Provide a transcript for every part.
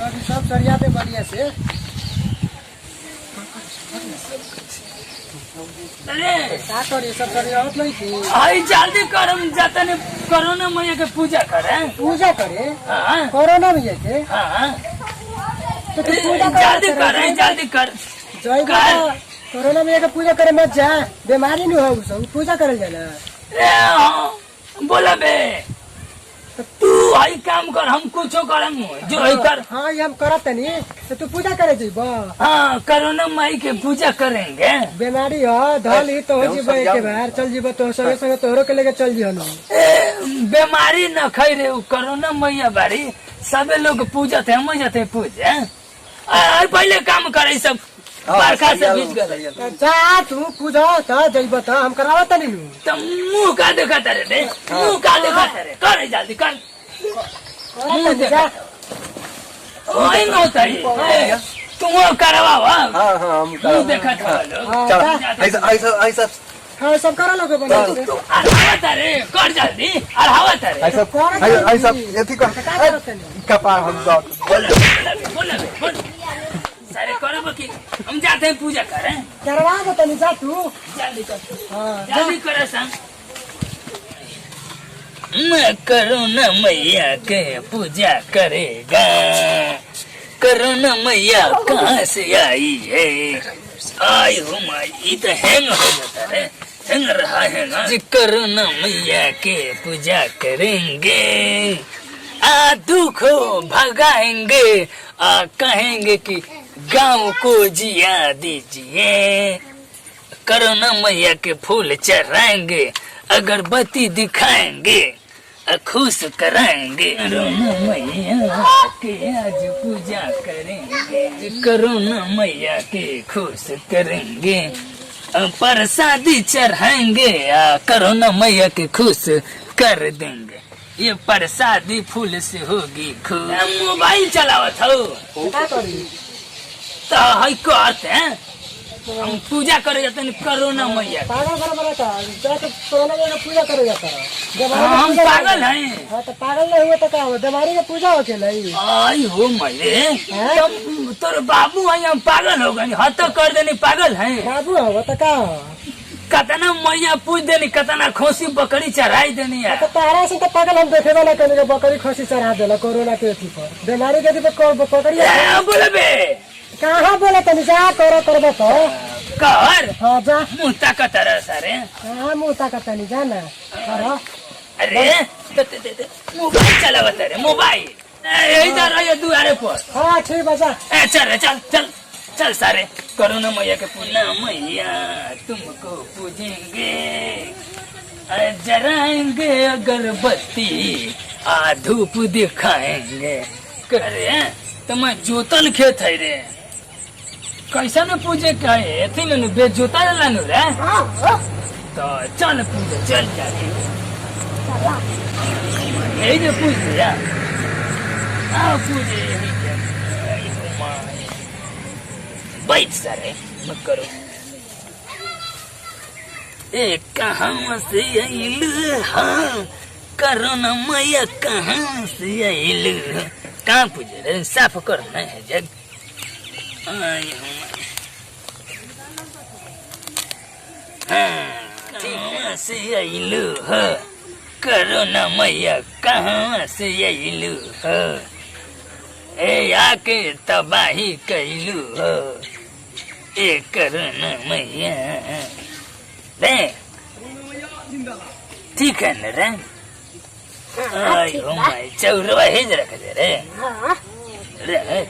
बाकी सब सरिया पे बढ़िया से। अरे क्या करिए सब सरिया होत नहीं थी। आई जल्दी कर, हम जाता ने कोरोना मैया के पूजा करे। पूजा करे हाँ कोरोना में जाके हाँ, तो तू पूजा कर जल्दी कर, जल्दी कर। जय बाबा कोरोना में जाके पूजा करे मत जा, बीमारी नहीं हो सब पूजा करल जाला। बोला बे तू आई काम कर, हम कुछो करम जो आई कर। हाँ ये हम करत तनी, तो तू पूजा करे जीबा। हाँ कोरोना माई के पूजा करेंगे। बीमारी हो धल ही तो हो जीबा, एक बार चल जीबा तो संगे संगे तोहरो के लेके चल जियो। बीमारी न खाई रे, कोरोना मैया बारी सबे लोग पूजा थे, हम जाते पूजे। पहले काम करे सब बरखा से बीच गए। जा तू पूजा था जइबा था, हम करावा तनी नु। तो मुंह का देखा तारे रे, मुंह का देखा तारे, कर जल्दी कर। मुंह देखा ओए न होता है, तुम वो करवावा। हाँ हाँ हम मुंह देखा था लो। चल ऐसा ऐसा ऐसा हाँ सब करा लोगे बना तू अड़ावा तारे, कर जल्दी अड़ावा तारे। ऐसा ऐसा यति कर कपार हम बोल सारे करो कि हम जाते हैं पूजा करें। करवा दो तनी जा तू। जल्दी कर, हाँ जल्दी करे संग। मैं करुणा मैया के पूजा करेगा। करुणा मैया कहाँ से आई है? आई हो माई, तो हैंग हो जाता है, हैंग रहा है ना। करुणा मैया के पूजा करेंगे, आ दुख भगाएंगे, आ कहेंगे कि गांव को जिया दीजिए। करुणा मैया के फूल चढ़ाएंगे, अगरबत्ती दिखाएंगे, खुश कराएंगे। करुणा मैया के आज पूजा करेंगे, करुणा मैया के खुश करेंगे, प्रसादी चढ़ाएंगे, करुणा मैया के खुश कर देंगे। ये प्रसादी फूल से होगी खुश। मोबाइल चलावत हो तो हई करते हैं, हम पूजा करे जाते हैं करुणा मैया। पागल बराबर था, जाके कोरोना में पूजा करे जाता रहा। हम पागल हैं। हाँ तो पागल नहीं हुआ तो क्या हुआ, बीमारी का पूजा हो के नहीं। आई हो मैंने तोर बाबू है, हम पागल हो गए, हद तक कर देनी पागल है। बाबू हो तो क्या हो, कतना मैया पूछ देनी, कतना खोसी बकरी चढ़ाई देनी है। तो तारा से तो पागल हम देखे वाला कहने बकरी खसी चढ़ा देला कोरोना के अथी पर, बीमारी के अथी पर पकड़ी। बोले बे कहाँ बोले तनी जा करो करबो तो कर। हाँ जा मुँह ताकत रहा सारे। हाँ मुँह ताकत नहीं जाना करो। अरे मोबाइल चलावत रे, मोबाइल इधर रहिए दुआरे पर। हाँ ठीक बजा। चल चल चल चल सारे, करुणा मैया के पूजना मैया तुमको पूजेंगे, जराएंगे अगरबत्ती, धूप दिखाएंगे। करे तो मैं जोतल खेत है रे, कैसा न पूजे का है थी न बेजोता लानु रे। तो चल पूजे, चल जाके यही जो पूछ लिया। पूजे बैठ सारे मत करो। ए कहाँ से आइलू, हाँ करुणा मैया कहाँ से आइलू। कहाँ पूजे रे, साफ करना है जग। कहाँ से आइलू हो, करुणा मैया कहाँ से आइलू हो, ए आके तबाही कैलू हो, ए करुणा मैया रे। ठीक है न रे। आई हो माई, चौरवा हेज रख दे रे रे।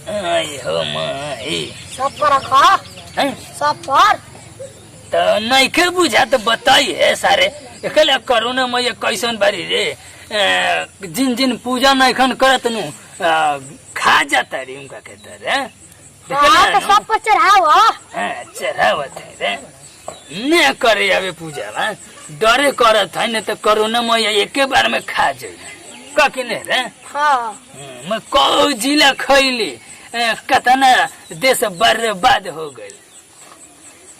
आई हो माई सब पर रखा सब पर तो नहीं के बुझा तो बताई है सारे। एकले करुणा मैया कैसन बारी रे, जिन जिन पूजा नहीं खन करत नु खा जाता रे उनका कहता रे। तो सब पर चढ़ाओ। चढ़ावत है रे, न करे अबे पूजा वा डरे करत है, न तो करुणा मैया एके बार में खा जाए ककी नहीं रे। मैं कौ जिला खैली, कतना देश बर्बाद हो गए।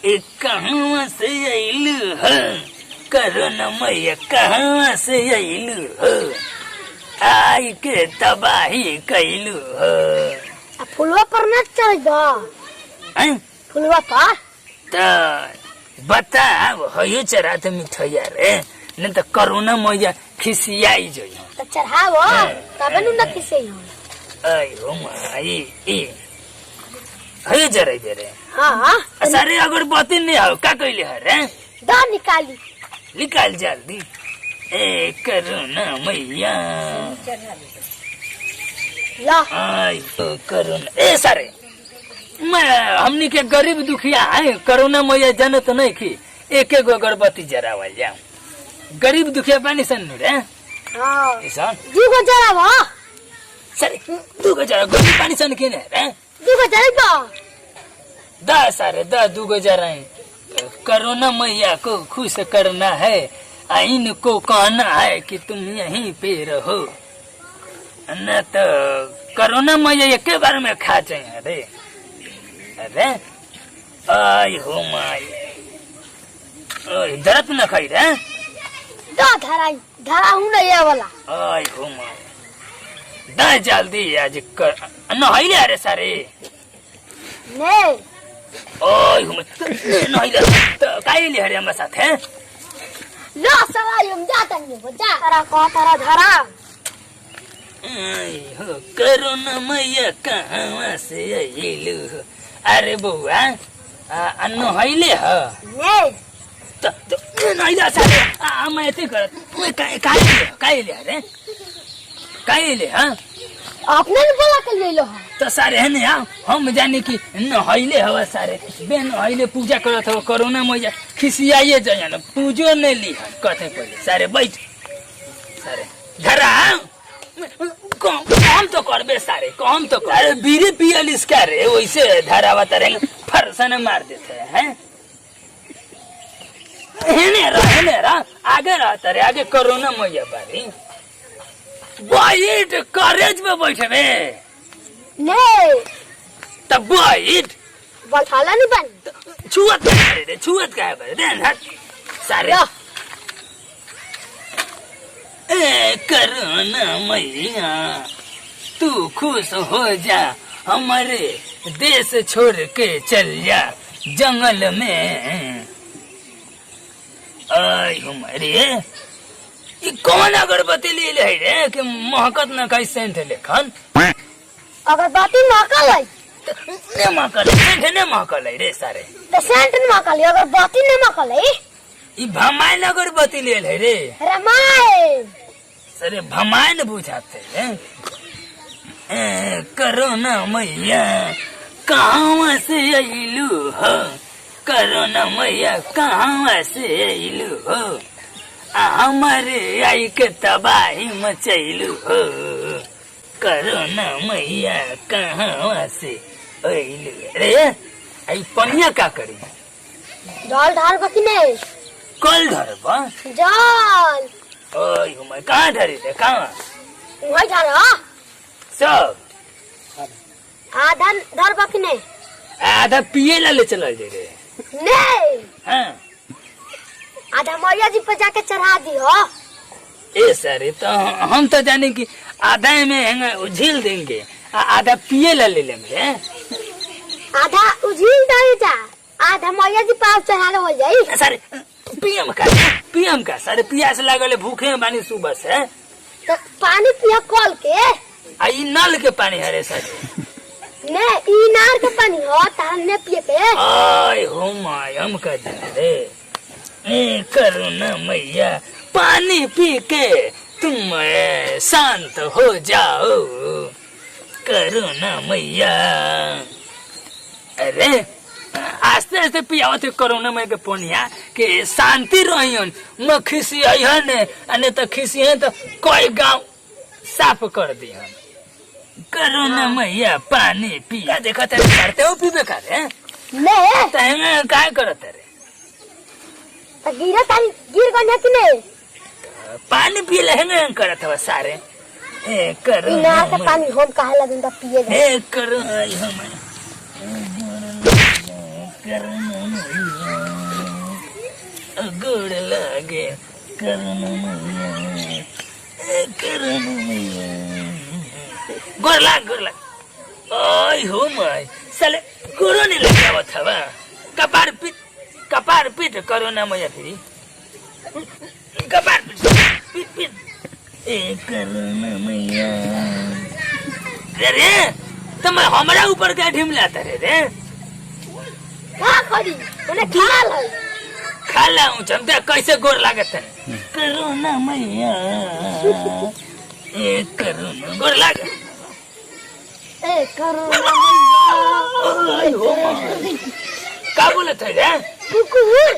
एक कहाँ से आइलू हो, करुणा मैया कहाँ से आइलू हो, आई के तबाही कैलू हो। फुलवा पर न चढ़ बा हैं? फुलवा पर तो बता हो चढ़ा तो मिठैया रे नहीं तो करोना मैया खिसियाई जो तो चढ़ावो तबे नु न खिसे हो। आई हो माई ई हो चढ़ाई दे रे। हां सारे अगरबत्ती नहीं हो का कैले है रे दा निकाली निकाल जल्दी। ए करोना मैया ला आई तो करोना ए सारे मैं हमनी के गरीब दुखिया है करोना मैया जाने तो नहीं की एक एक अगरबत्ती जरावल जाओ गरीब दुखिया पानी सन रे हां ऐसा जी को चढ़ावो सारे दू को जरा गरीब पानी सन के रे जी को चढ़बा दा सारे दा दू को जरा करोना मैया को खुश करना है इनको कहना है कि तुम यहीं पे रहो न तो करोना मैया एक बार में खा जाए रे। अरे आई हो माई दर्द न खाई रे दा धरा हूं नहीं ये वाला आई हो माई दा जल्दी आज कर नहाई ले रे सारे ने ओय हो नहाई ले तो काई ले रे हम साथ है लो सवाल हम जाता नहीं हो जा तारा को तारा धरा आई हो करोना मैया कहाँ से आइलू। अरे बउआ नहाइले ह ने तो नहाइला सारे मैं एते करत मैं काहे ले रे काहे ले हां आपने भी बोला के ले लो तो सारे है ना हम जाने की नहाइले हवा सारे बे नहाइले पूजा करत हो करोना मैया खिसियाइए जाए ना पूजो नहीं ली कहते पहले सारे बैठ सारे घरा कम तो करबे सारे कम तो कर। अरे बीड़ी पियल इसका रे वैसे धरावा तरेंगे फरसन मार देते हैं हेने रहा आगे रहता रे आगे करोना मैया बारी वाइट कॉलेज में बैठे में ने तब वाइट बैठाला नहीं बन छुअत का है रे छुअत का है रे हट सारे ए करोना मैया तू खुश हो जा हमारे देश छोड़ के चल जा जंगल में। आई हमारे ये कौन अगरबत्ती ले ले रे कि महकत न कहीं सेंट लेखन अगरबत्ती महकल है ने महकल सेंट ने महकल रे सारे तो सेंट नहीं महकल है अगरबत्ती नहीं महकल है ये भमाइन अगरबत्ती ले ले रे रामायण सरे भमाइन बुझाते हैं करोना मैया कहाँ से आइलू हो करोना मैया कहाँ से आइलू हो हमारे आई के तबाही मचैलू हो करोना मैया कहाँ से आइलू रे आई पनिया का करी जल ढाल बकी नहीं कल धरबा जल ओय मैं कहाँ धरी थे कहाँ वही ढाल सब आधा धर बकी नहीं आधा पिए ला ले चल जे रे नहीं हाँ आधा मैया जी पे जाके चढ़ा दी हो ए सर तो हम तो जाने की आधा में झील देंगे आधा पिए ला ले लेंगे आधा उझील दे जा आधा मैया जी पाव चढ़ा हो जाई सर पीएम का सर पियास लागल भूखे बानी सुबह से तो पानी पिया कल के आई नल के पानी हरे सर ने इनार के पानी हो ताने पिए के आय हो माय हम का रे ए करुणा मैया पानी पी के तुम शांत हो जाओ करुणा मैया। अरे आस्ते आस्ते पियावत करोना में के पोनिया के शांति रहियन म खिसी आइहन अने त खिसी है तो कोई गांव साफ कर दिहन करोना मैया पानी पिया देखा तेरे करते हो पीबे करे ने तहमे काय करत रे तो गिरा तानी गिर गन कि नहीं पानी पी ले हमें करत हो सारे ए करोना इनार के पानी हम काहे लगन दा पिए जा ए करो आई हम गुड़ लागे करोना मैया करुणा मैया गोर लाग ओय हो माय साले गोरो नहीं लगावा था बा कपार पीट करुणा मैया फिरी कपार पीट ए करुणा मैया रे तुम हमारा ऊपर क्या ढिमलाता रे का करी ओने खा लाऊं चमते कैसे गोर लागत है करुणा मैया ए करुणा गोर लाग ए करुणा मैया ओय हो का बोलत है रे कुकुर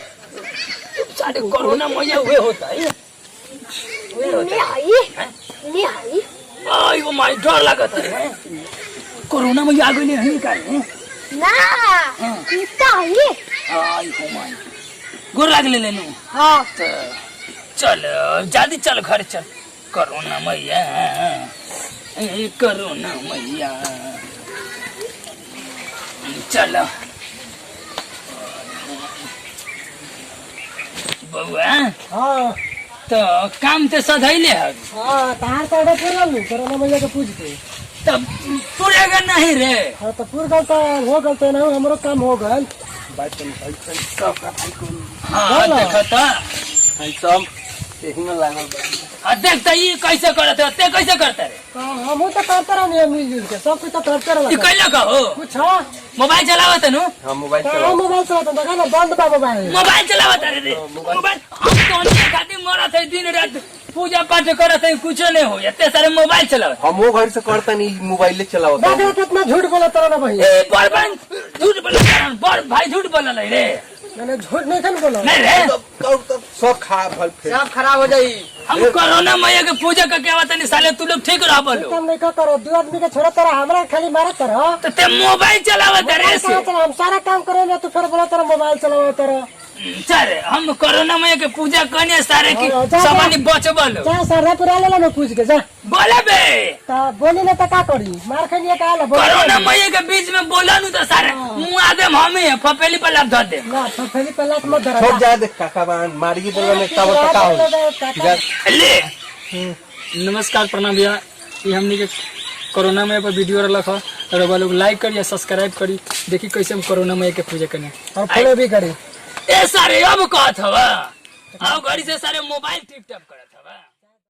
साले करुणा मैया वे होता है नहीं आई ओय वो माय डर लागत है कोरोना मैया आ गई है का ना इतना आई आय हो माय गोर लाग ले लेनु हां चल जल्दी चल घर चल करुणा मैया ए करुणा मैया चल बउआ हाँ तो काम तो सधैले है हाँ तार तो ऑर्डर कर लू करोना मैया के पूछ के तब पूरेगा नहीं रे हाँ तो पूर गल तो हो गल तो ना हमरो काम हो गल हाँ देखा था सब यही में लागल बा। देख तो ये कैसे करते हो ते कैसे करते रे हम तो करते रहो मिलजुल के सब कुछ तो करते ये रहो कैला का हो कुछ हाँ मोबाइल चलावत है नु हाँ मोबाइल हाँ मोबाइल चलाता देखा ना बंद बा मोबाइल मोबाइल चलावत रे मोबाइल हम तो नहीं खाती मरत है दिन रात पूजा पाठ करत है कुछ नहीं हो इतने सारे मोबाइल चलावत हम वो घर से करता नहीं मोबाइल चलावत देखा कितना झूठ बोलता रहा भाई ए बड़ झूठ बोला बड़ भाई झूठ बोला रे मैंने झूठ नहीं कर बोला नहीं रे सब खा भल फिर सब खराब हो जाई हम कोरोना मैया के पूजा का क्या बात नहीं साले तू लोग ठीक रह बोलो काम नहीं करो दो आदमी के छोड़ा तरह हमरा खाली मारा तरह तो ते मोबाइल चलावत रे से हम सारा काम करे तू फिर बोला तरह मोबाइल चलाओ तरह सर हम कोरोना मैया के पूजा करने सारे की हाँ, जा, सामान्य बच बोलो जा सरदा पुरा ले लो पूछ के जा बोले बे ता बोली ना तो का करी मार खनिए का ला कोरोना मैया के बीच में बोला नु तो सारे मुंह आदे हमें फपेली पर लाभ धर दे ना तो पहले पहला मत धरा छोड़ जा देख काका बान मारी बोला में का बता हो ले नमस्कार प्रणाम भैया ये हमने के कोरोना में पर वीडियो रखा और वो लोग लाइक करिए सब्सक्राइब करी देखी कैसे हम कोरोना में के पूजा करने और फॉलो भी करी ए सारे अब कहत हवा आओ घड़ी से सारे मोबाइल टिप टप कर